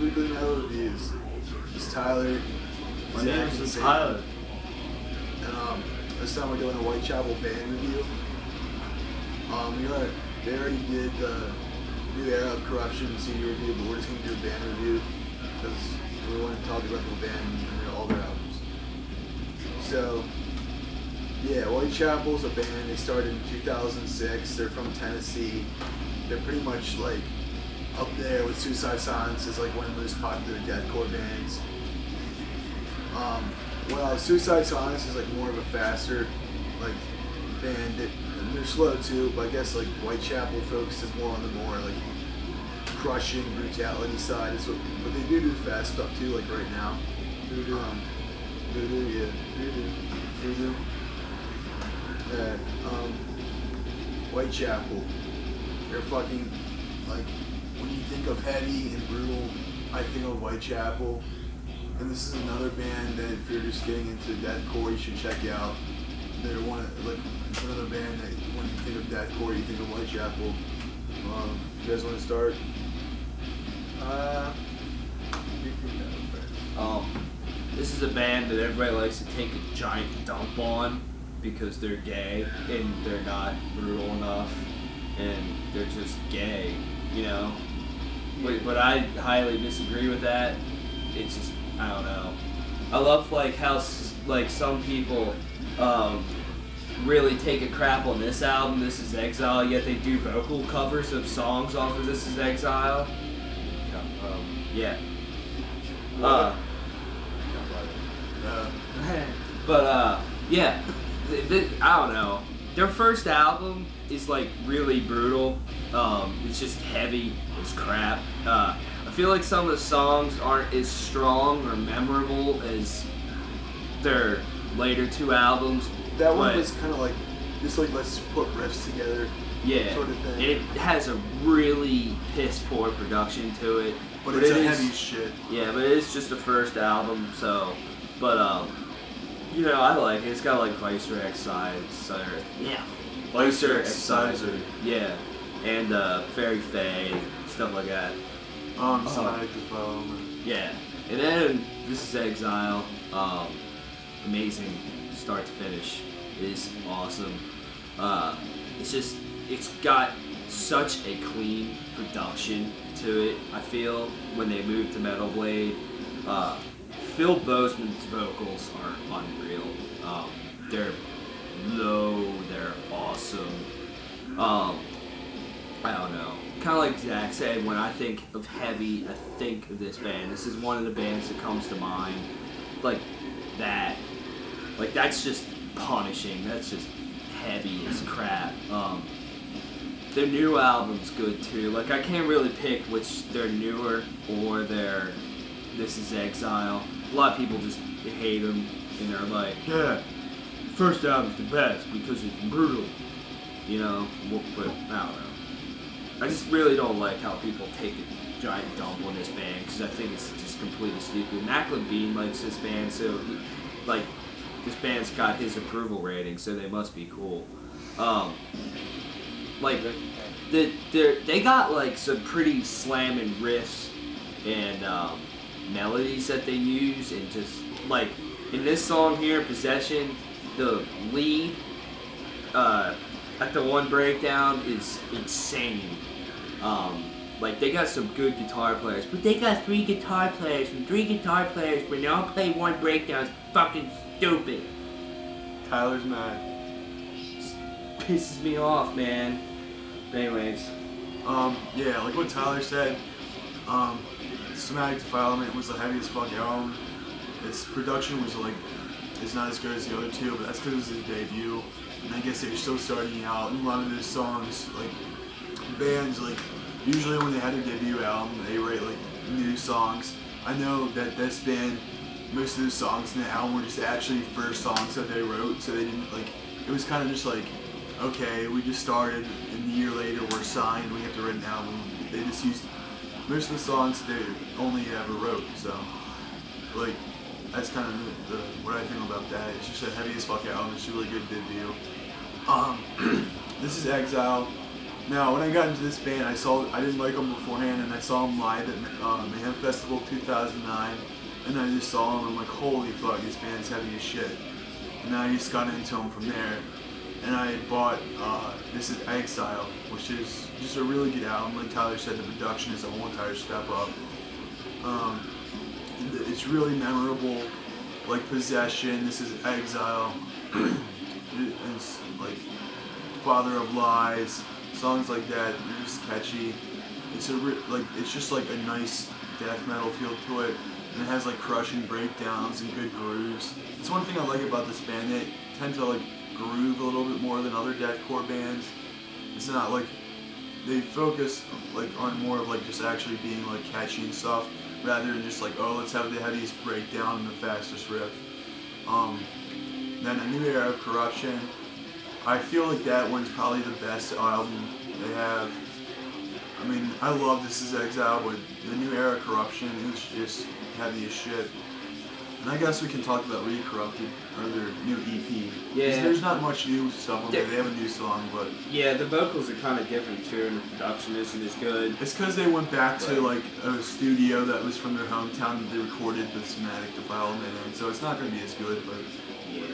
Weekly Metal Reviews. It's Tyler. My name is Tyler. And this time we're doing a Whitechapel band review. They already did the New Era of Corruption CD review, but we're just going to do a band review because we want to talk about the band and all their albums. So, yeah, Whitechapel's a band. They started in 2006. They're from Tennessee. They're pretty much like up there with Suicide Silence as like one of the most popular deathcore bands. Well, Suicide Silence is like more of a faster like band. And they're slow too, but I guess like Whitechapel focuses more on the more like crushing brutality side. Is what, but they do fast stuff too, like right now. Voodoo, Voodoo. Whitechapel. They're fucking like when you think of heavy and brutal, I think of Whitechapel. And this is another band that if you're just getting into deathcore, you should check out. They're it's another band that when you think of deathcore, you think of Whitechapel. You guys want to start? This is a band that everybody likes to take a giant dump on because they're gay and they're not brutal enough and they're just gay, you know? But I highly disagree with that. It's just, I don't know. I love like how like some people really take a crap on this album, This Is Exile, yet they do vocal covers of songs off of This Is Exile. Yeah. Yeah. I don't know. Their first album is like really brutal. It's just heavy as crap. I feel like some of the songs aren't as strong or memorable as their later two albums. That one was kind of like, just like let's put riffs together. Yeah, sort of thing. It has a really piss poor production to it. But it's a heavy shit. Yeah, but it's just the first album, so. But you know, I like it. It's got like Vicer Exciser. Yeah. Vicer Exciser. Yeah. And Fairy Faye, stuff like that. Sonic as well. Yeah. And then This Is Exile. Amazing start to finish. It is awesome. It's got such a clean production to it, I feel, when they moved to Metal Blade. Phil Bozeman's vocals are unreal. They're low, they're awesome. I don't know. Kind of like Zach said, when I think of heavy, I think of this band. This is one of the bands that comes to mind. Like that. Like that's just punishing. That's just heavy as crap. Their new album's good too. Like I can't really pick which they're newer or their This Is Exile. A lot of people just hate them and they're like, yeah, first album's the best because it's brutal. You know, but I don't know. I just really don't like how people take a giant dump on this band because I think it's just completely stupid. Mac Levine likes this band, so like this band's got his approval rating, so they must be cool. Like they got like some pretty slamming riffs and melodies that they use, and just like in this song here, Possession, the lead at the one breakdown is insane. Like they got some good guitar players, but they got three guitar players, and three guitar players when they all play one breakdown is fucking stupid. Tyler's mad. Just pisses me off, man. But anyways. Yeah, like what Tyler said, Somatic Defilement was the heaviest fuck album. Its production was like, it's not as good as the other two, but that's because it was his debut. And I guess they were still starting out, and a lot of those songs, like, bands, like, usually when they had their debut album, they write, like, new songs. I know that this band, most of the songs in the album were just actually first songs that they wrote, so they didn't, like, it was kind of just like, okay, we just started, and a year later we're signed, we have to write an album. They just used most of the songs they only ever wrote, so, like, that's kind of what I think about that. It's just a heavy as fuck album. It's a really good debut. This Is Exile. Now, when I got into this band, I didn't like them beforehand, and I saw them live at Mayhem Festival 2009, and I just saw them, I'm like, holy fuck, this band's heavy as shit. And I just got into them from there, and I bought, this is Exile, which is just a really good album. Like Tyler said, the production is a whole entire step up. It's really memorable, like Possession, this is Exile, it's like Father of Lies, songs like that, they're just catchy. It's just like a nice death metal feel to it, and it has like crushing breakdowns and good grooves. It's one thing I like about this band, they tend to like groove a little bit more than other deathcore bands. It's not like, they focus like on more of like just actually being like catchy and stuff, rather than just like, oh, let's have the heaviest breakdown and the fastest riff. Then A New Era of Corruption, I feel like that one's probably the best album they have. I mean, I love This Is Exile, but The New Era of Corruption is just heavy as shit. And I guess we can talk about Recorrupted, or their new EP. Yeah. There's not much new stuff on there. They have a new song, but... Yeah, the vocals are kind of different too, and the production isn't as good. It's because they went back to like a studio that was from their hometown that they recorded the Somatic Defilement in, so it's not going to be as good, but... Yeah.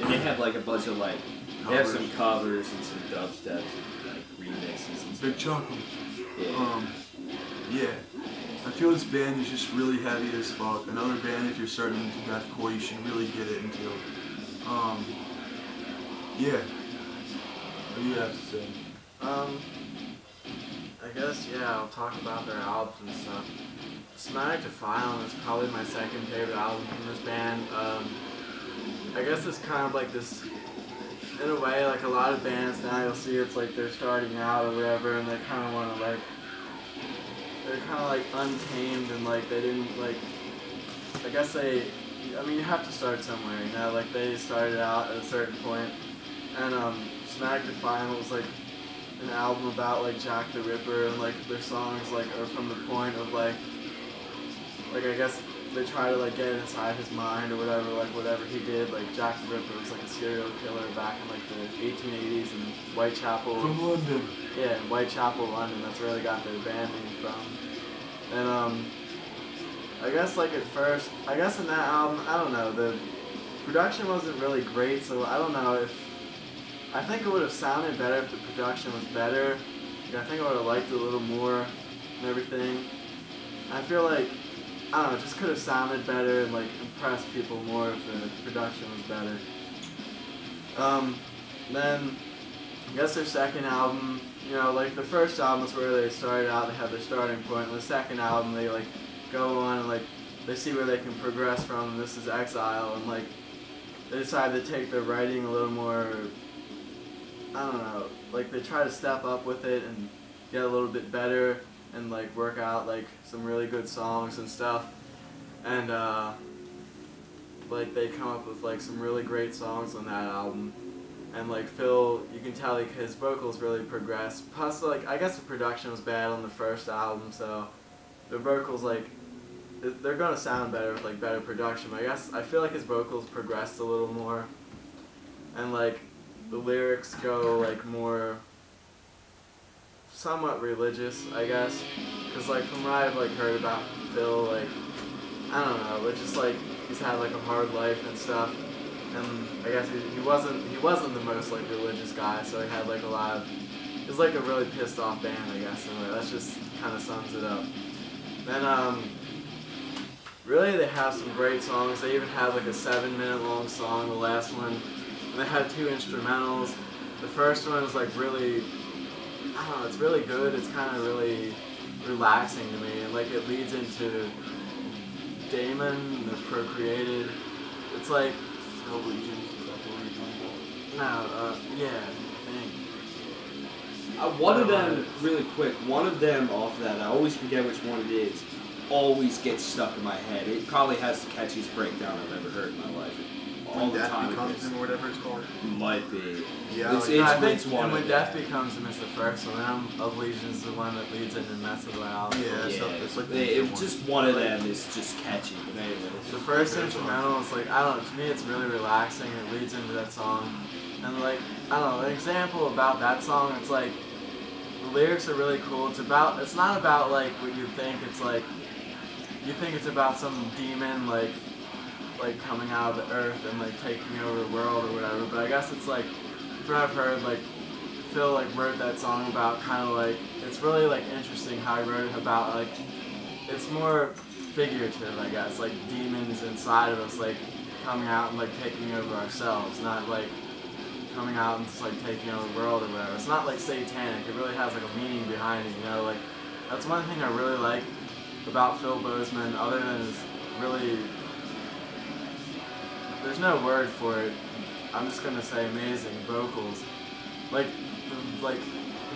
And they have like a bunch of like... They have some covers and some dubstep, like remixes and stuff. Big chocolate. Yeah. Yeah. I feel this band is just really heavy as fuck. Another band, if you're starting into deathcore, you should really get it into. Yeah. What do you have to say? I guess, yeah, I'll talk about their albums and stuff. Somatic Defilement is probably my second favorite album from this band. I guess it's kind of like this, in a way, like a lot of bands now you'll see it's like they're starting out or whatever, and they kind of want to like, they're kind of like untamed, and like they didn't like, I guess they, I mean you have to start somewhere, you know, like they started out at a certain point, and Somatic Defilement was like an album about like Jack the Ripper, and like their songs like are from the point of like I guess they try to like get inside his mind or whatever, like whatever he did, like Jack the Ripper was like a serial killer back in like the 1880s in Whitechapel. From London. Yeah, in Whitechapel, London, that's where they got their band name from. And I guess like at first, I guess in that album, I don't know, the production wasn't really great, so I don't know if, I think it would have sounded better if the production was better. Like, I think I would have liked it a little more and everything. I feel like, I don't know, it just could have sounded better and like impressed people more if the production was better. Then, I guess their second album, you know, like the first album is where they started out, they have their starting point, and the second album they like go on and like, they see where they can progress from, and This Is Exile, and like, they decide to take their writing a little more, I don't know, like they try to step up with it and get a little bit better and like work out like some really good songs and stuff, and like they come up with like some really great songs on that album, and like Phil, you can tell like his vocals really progressed, plus like I guess the production was bad on the first album, so the vocals like they're gonna sound better with like better production, but I feel like his vocals progressed a little more, and like the lyrics go like more somewhat religious, I guess, because like from what I've like heard about Phil, like I don't know, but just like he's had like a hard life and stuff, and I guess he wasn't the most like religious guy, so he had like a lot of, it was like a really pissed off band, I guess, and that just kind of sums it up. Then really they have some great songs. They even had like a 7-minute long song, the last one, and they had 2 instrumentals. The first one was like really, I don't know, it's really good, it's kind of really relaxing to me, and like it leads into Damon, the Procreated. It's like, No Legions, is that the one you're talking about? no, yeah, I think. One of them, really quick, one of them off of that, I always forget which one it is, always gets stuck in my head. It probably has the catchiest breakdown I've ever heard in my life. All the Death time. Becomes Him or whatever it's called. Might be. Yeah, It's I think it's one and of When them. Death Becomes Him is the first one, and Of Legions is the one that leads into Mess of the Album. Yeah, Yeah, it's like just one of them is just catchy. But anyway, The first instrumental is like, I don't know, to me it's really relaxing, it leads into that song. And like, I don't know, an example about that song, it's like, the lyrics are really cool. It's not about like what you think. It's like you think it's about some demon like coming out of the earth and like taking over the world or whatever. But I guess it's like, from what I've heard, like Phil like wrote that song about kind of like, it's really like interesting how he wrote it about like, it's more figurative, I guess, like demons inside of us like coming out and like taking over ourselves, not like coming out and just like taking over the world or whatever. It's not like satanic. It really has like a meaning behind it, you know. Like that's one thing I really like about Phil Bozeman, other than his really, there's no word for it. I'm just gonna say amazing vocals. Like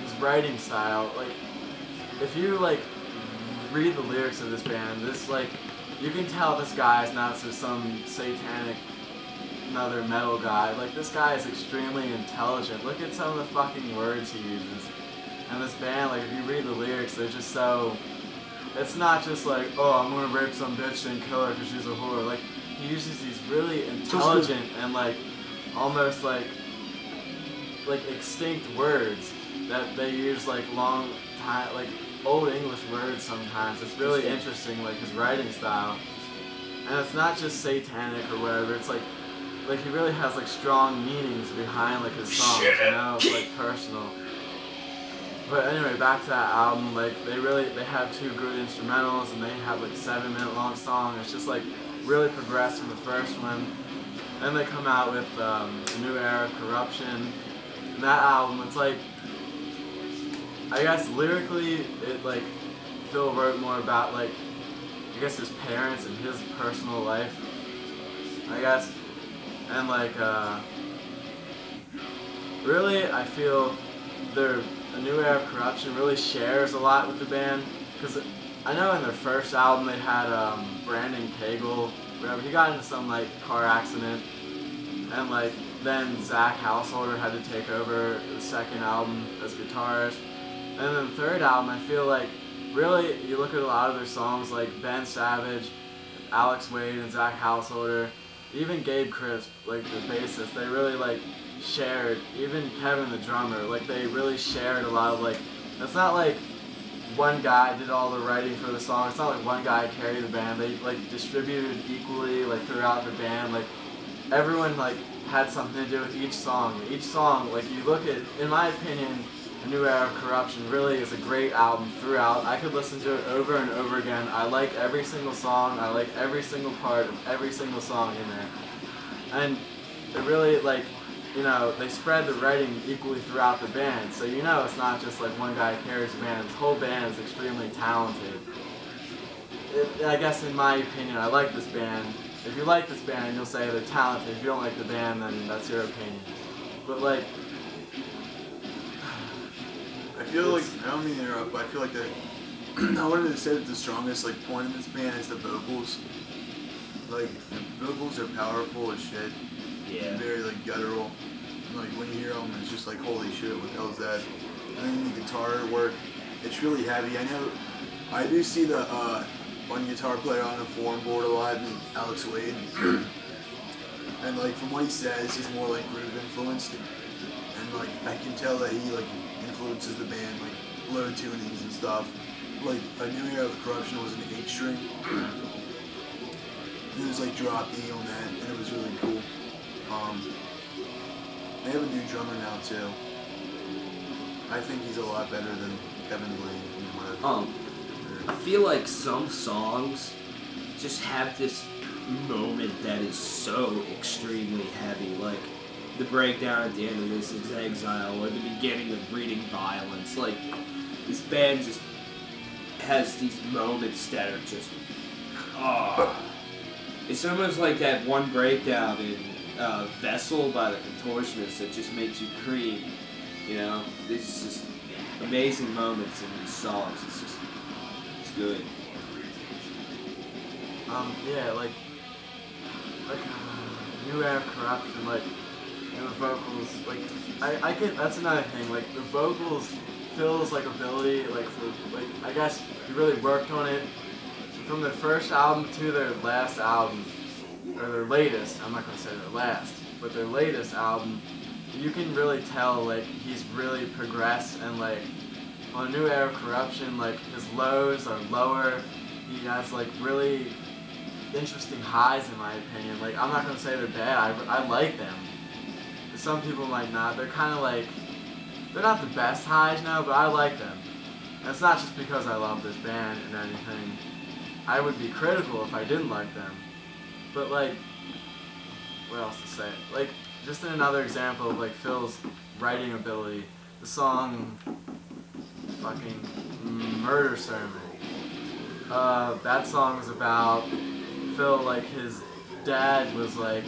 his writing style. Like if you like read the lyrics of this band, this like you can tell this guy is not just some satanic another metal guy. Like this guy is extremely intelligent. Look at some of the fucking words he uses. And this band, like if you read the lyrics, they're just so. It's not just like, oh, I'm gonna rape some bitch and kill her because she's a whore. Like he uses these really intelligent and like almost like extinct words that they use like long time, like old English words sometimes. It's really interesting, like his writing style. And it's not just satanic or whatever. It's like he really has like strong meanings behind like his songs, you know, it's like personal. But anyway, back to that album, like they have 2 good instrumentals and they have like 7-minute long song. It's just like really progressed from the first one. Then they come out with A New Era, Corruption. And that album, it's like, I guess lyrically, it like Phil wrote more about like, I guess his parents and his personal life, I guess. And like, really, I feel A New Era of Corruption really shares a lot with the band, because I know in their first album they had Brandon Cagle, whatever, he got into some like car accident, and like then Zach Householder had to take over the second album as guitarist. And then the third album, I feel like really you look at a lot of their songs, like Ben Savage, Alex Wade, and Zach Householder, even Gabe Crisp, like the bassist, they really like shared, even Kevin the drummer, like they really shared a lot of like, it's not like one guy did all the writing for the song, it's not like one guy carried the band, they like distributed equally like throughout the band, like everyone like had something to do with each song. Each song, like you look at, in my opinion, A New Era of Corruption really is a great album throughout. I could listen to it over and over again. I like every single song. I like every single part of every single song in there. And it really, like, you know, they spread the writing equally throughout the band. So you know it's not just like one guy carries the band. This whole band is extremely talented. I guess in my opinion, I like this band. If you like this band, you'll say they're talented. If you don't like the band, then that's your opinion. But like, I feel like, I don't mean to interrupt, but I feel like that I wanted to say that the strongest like point in this band is the vocals. Like the vocals are powerful as shit. Yeah. Very like guttural. And, like when you hear them, it's just like holy shit, what the hell is that? And then the guitar work, it's really heavy. I know I do see the one guitar player on the forum board a lot, and Alex Wade. And like from what he says, he's more like groove influenced. And like I can tell that he like influences the band, like low tunings and stuff. Like A New Era of Corruption was an 8-string. It was like drop E on that, and it was really cool. They have a new drummer now too. I think he's a lot better than Kevin Lane. I feel like some songs just have this moment that is so extremely heavy, like the breakdown at the end of This Is Exile or the beginning of Breeding Violence. Like, this band just has these moments that are just, it's almost like that one breakdown in Vessel by the Contortionists that just makes you cream, you know? There's just amazing moments in these songs. It's just, it's good. Yeah, like New Era of Corruption, like, and the vocals, like, I get, that's another thing, like, the vocals, Phil's, like, ability, like, I guess he really worked on it from their first album to their last album, or their latest, I'm not going to say their last, but their latest album, you can really tell, like, he's really progressed, and, like, on A New Era of Corruption, like his lows are lower. He has like really interesting highs in my opinion. Like I'm not gonna say they're bad. I like them. Some people might not. They're kind of like they're not the best highs now, but I like them. And it's not just because I love this band and anything. I would be critical if I didn't like them. But like, what else to say? Like just another example of like Phil's writing ability. The song fucking Murder Sermon. That song is about Phil, like his dad was like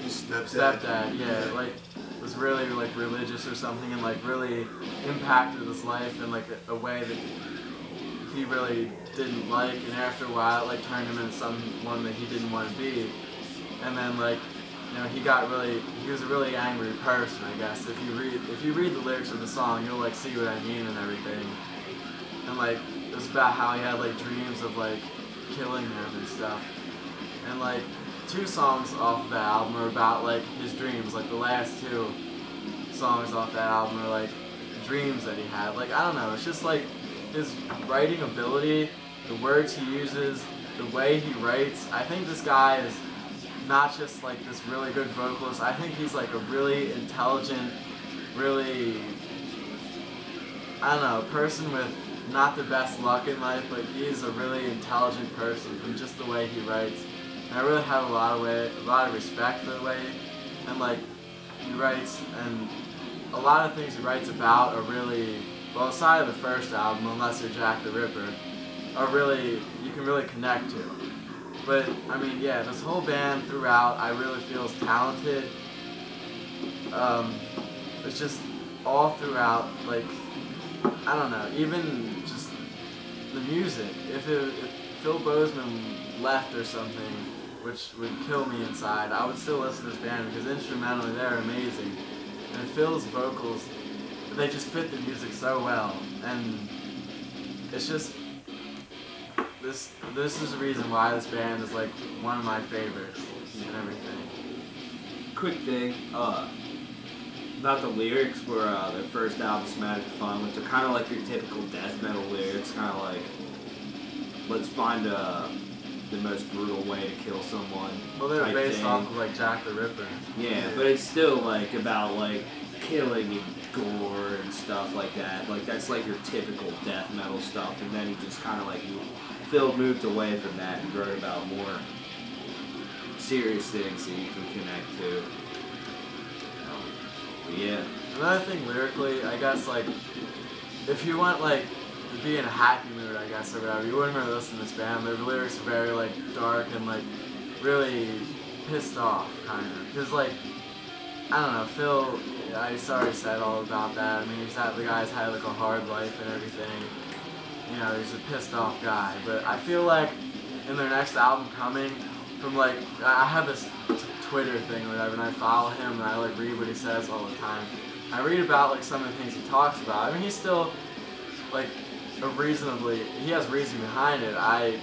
His stepdad, yeah, like was really like religious or something and like really impacted his life in like a way that he really didn't like, and after a while it like turned him into someone that he didn't want to be. And then like, you know, he was a really angry person, I guess. If you read the lyrics of the song, you'll like see what I mean and everything. And like it was about how he had like dreams of like killing them and stuff. And like 2 songs off of that album are about like his dreams. Like the last 2 songs off that album are like dreams that he had. Like I don't know, it's just like his writing ability, the words he uses, the way he writes. I think this guy is not just like this really good vocalist. I think he's like a really intelligent, really, I don't know, person with not the best luck in life, but he's a really intelligent person from just the way he writes. And I really have a lot of respect for the way, and like he writes, and a lot of things he writes about are really, well, aside of the first album, unless you're Jack the Ripper, are really, you can really connect to. But I mean, yeah, this whole band throughout, I really feel is talented. It's just all throughout, like, I don't know, even just the music. If Phil Bozeman left or something, which would kill me inside, I would still listen to this band because instrumentally they're amazing. And Phil's vocals, they just fit the music so well. And it's just, this is the reason why this band is like one of my favorites and everything. Quick thing, about the lyrics for their first album, Somatic Fun, which are kind of like your typical death metal lyrics, kind of like, let's find the most brutal way to kill someone. Well, they're based off of like Jack the Ripper. Yeah, but it's still like about like killing and gore and stuff like that. Like that's like your typical death metal stuff, and then he just kind of like Phil moved away from that and wrote about more serious things that you can connect to. But yeah. Another thing lyrically, I guess like if you want like to be in a happy mood, I guess, or whatever, you wouldn't really listen to this band. Their lyrics are very like dark and like really pissed off, kind of. Cause like, I don't know, Phil, I already said all about that. I mean, the guy's had like a hard life and everything. You know, he's a pissed off guy. But I feel like in their next album coming, from like, I have this Twitter thing or whatever, and I follow him and I like read what he says all the time. I read about like some of the things he talks about. I mean, he's still like he has reason behind it. I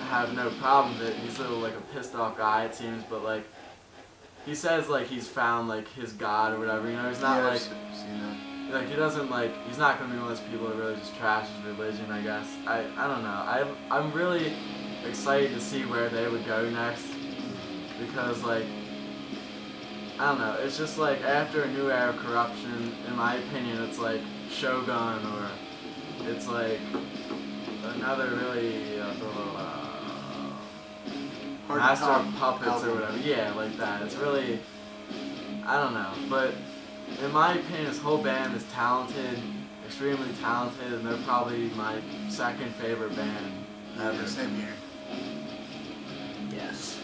have no problem with it. He's still like a pissed off guy, it seems, but like he says like he's found like his God or whatever. You know, he's not like he doesn't like, he's not gonna be one of those people that really just trashes religion, I guess. I don't know. I'm really excited to see where they would go next, because like, I don't know, it's just like after A New Era of Corruption, in my opinion, it's like Shogun, or it's like another really Master of Puppets or whatever. Yeah, like that. It's really, I don't know, but in my opinion, this whole band is talented, extremely talented, and they're probably my second favorite band ever. Same here. Yes.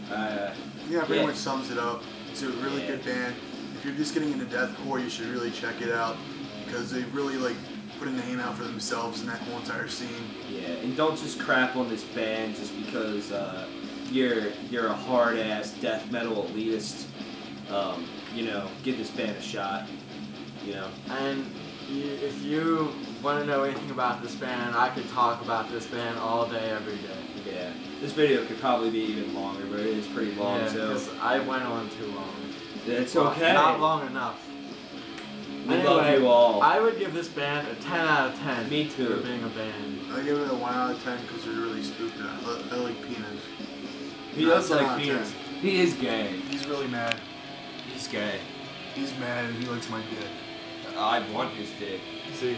Yeah, pretty much sums it up. It's a really good band. If you're just getting into deathcore, you should really check it out, because they really like put a name out for themselves in that whole entire scene. Yeah, and don't just crap on this band just because you're a hard ass death metal elitist. You know, give this band a shot. You know. And if you want to know anything about this band, I could talk about this band all day, every day. Yeah. This video could probably be even longer, but it is pretty long. Yeah, so because I went on too long. it's well, okay. Not long enough. We love you all. I would give this band a 10 out of 10. Me too. For being a band. I give it a 1 out of 10 because they're really spooky. I like penis. He No, does 10 like out of 10. penis. He is gay. He's really mad. He's gay. He's mad and he likes my dick. I want his dick. See.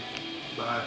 Bye.